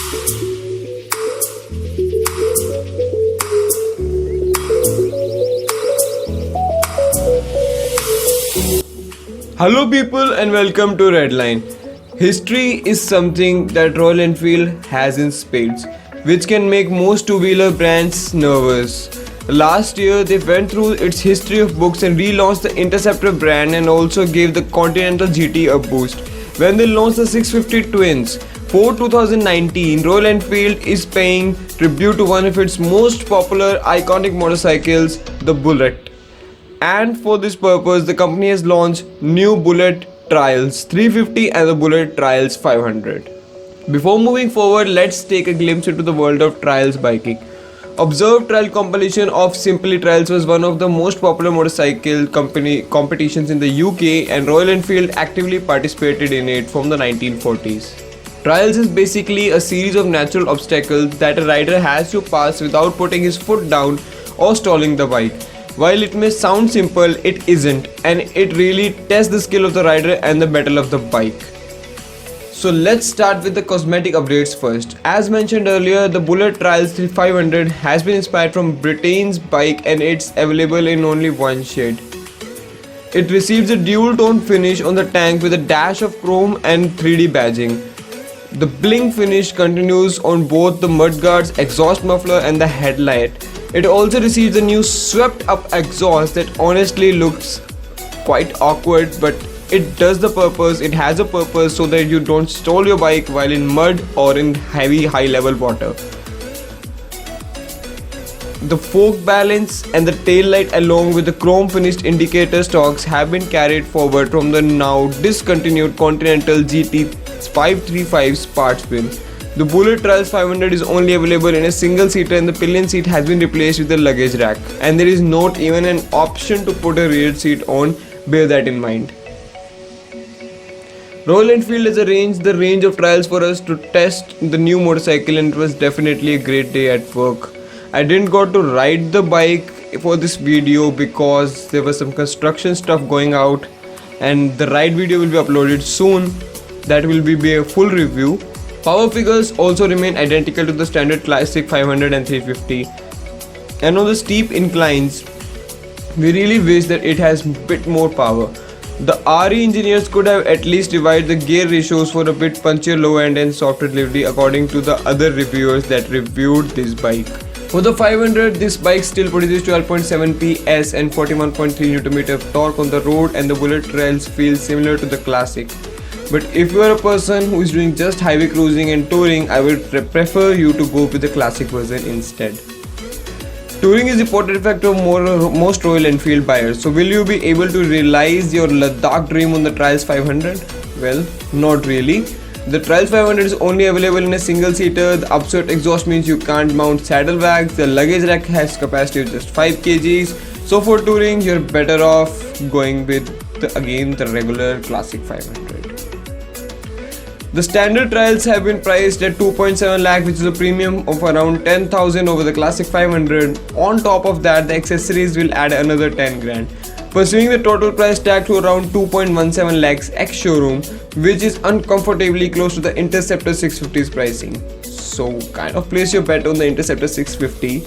Hello people and welcome to Redline. History is something that Royal Enfield has in spades, which can make most two-wheeler brands nervous. Last year they went through its history of books and relaunched the Interceptor brand and also gave the Continental GT a boost when they launched the 650 Twins. For 2019, Royal Enfield is paying tribute to one of its most popular iconic motorcycles, the Bullet. And for this purpose, the company has launched new Bullet Trials 350 and the Bullet Trials 500. Before moving forward, let's take a glimpse into the world of trials biking. Observed Trial compilation of Simply Trials was one of the most popular motorcycle competitions in the UK, and Royal Enfield actively participated in it from the 1940s. Trials is basically a series of natural obstacles that a rider has to pass without putting his foot down or stalling the bike. While it may sound simple, it isn't, and it really tests the skill of the rider and the mettle of the bike. So let's start with the cosmetic updates first. As mentioned earlier, the Bullet Trials 500 has been inspired from Britain's bike and it's available in only one shade. It receives a dual tone finish on the tank with a dash of chrome and 3D badging. The bling finish continues on both the mudguards, exhaust muffler and the headlight. It also receives a new swept up exhaust that honestly looks quite awkward, but it does the purpose. It has a purpose so that you don't stall your bike while in mud or in heavy high level water. The fork balance and the tail light along with the chrome finished indicator stalks have been carried forward from the now discontinued Continental GT 535 Sparks wheel. The Bullet Trials 500 is only available in a single seater and the pillion seat has been replaced with a luggage rack, and there is not even an option to put a rear seat on. Bear that in mind. Royal Enfield has arranged the range of trials for us to test the new motorcycle, and it was definitely a great day at work. I didn't got to ride the bike for this video because there was some construction stuff going out, and the ride video will be uploaded soon. That will be a full review. Power figures also remain identical to the standard classic 500 and 350, and on the steep inclines we really wish that it has bit more power. The RE engineers could have at least divided the gear ratios for a bit punchier low end and softer delivery according to the other reviewers that reviewed this bike. For the 500, this bike still produces 12.7 PS and 41.3 Nm of torque on the road, and the Bullet Trails feel similar to the classic. But if you are a person who is doing just highway cruising and touring, I would prefer you to go with the classic version instead. Touring is the important factor of most Royal Enfield buyers. So will you be able to realize your Ladakh dream on the Trials 500? Well, not really. The Trials 500 is only available in a single seater. The upswept exhaust means you can't mount saddlebags. The luggage rack has capacity of just 5 kgs. So for touring, you're better off going with the regular classic 500. The standard Trials have been priced at 2.7 lakh, which is a premium of around 10,000 over the classic 500. On top of that, the accessories will add another 10 grand, pursuing the total price tag to around 2.17 lakhs ex-showroom, which is uncomfortably close to the Interceptor 650's pricing. So kind of place your bet on the Interceptor 650.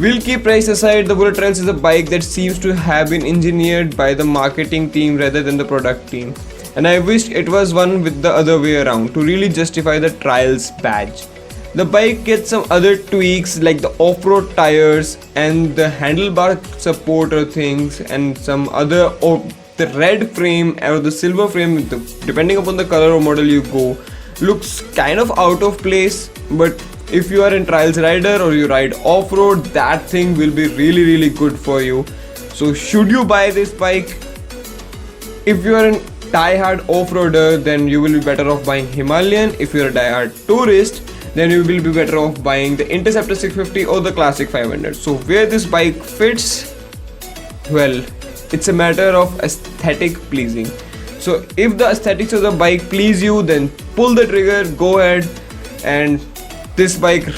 We'll keep price aside. The Bullet Trails is a bike that seems to have been engineered by the marketing team rather than the product team, and I wished it was one with the other way around to really justify the Trials badge. The bike gets some other tweaks like the off-road tires and the handlebar supporter things and some other, or the red frame or the silver frame, depending upon the color or model you go, looks kind of out of place. But if you are in Trials rider or you ride off-road, that thing will be really good for you. So should you buy this bike? If you are an die-hard off-roader, then you will be better off buying Himalayan. If you're a die-hard tourist, then you will be better off buying the Interceptor 650 or the Classic 500. So where this bike fits, well, it's a matter of aesthetic pleasing. So if the aesthetics of the bike please you, then pull the trigger, go ahead. And this bike,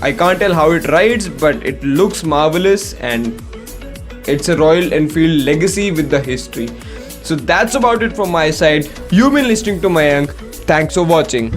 I can't tell how it rides, but it looks marvelous, and it's a Royal Enfield legacy with the history. So that's about it from my side. You've been listening to Mayank. Thanks for watching.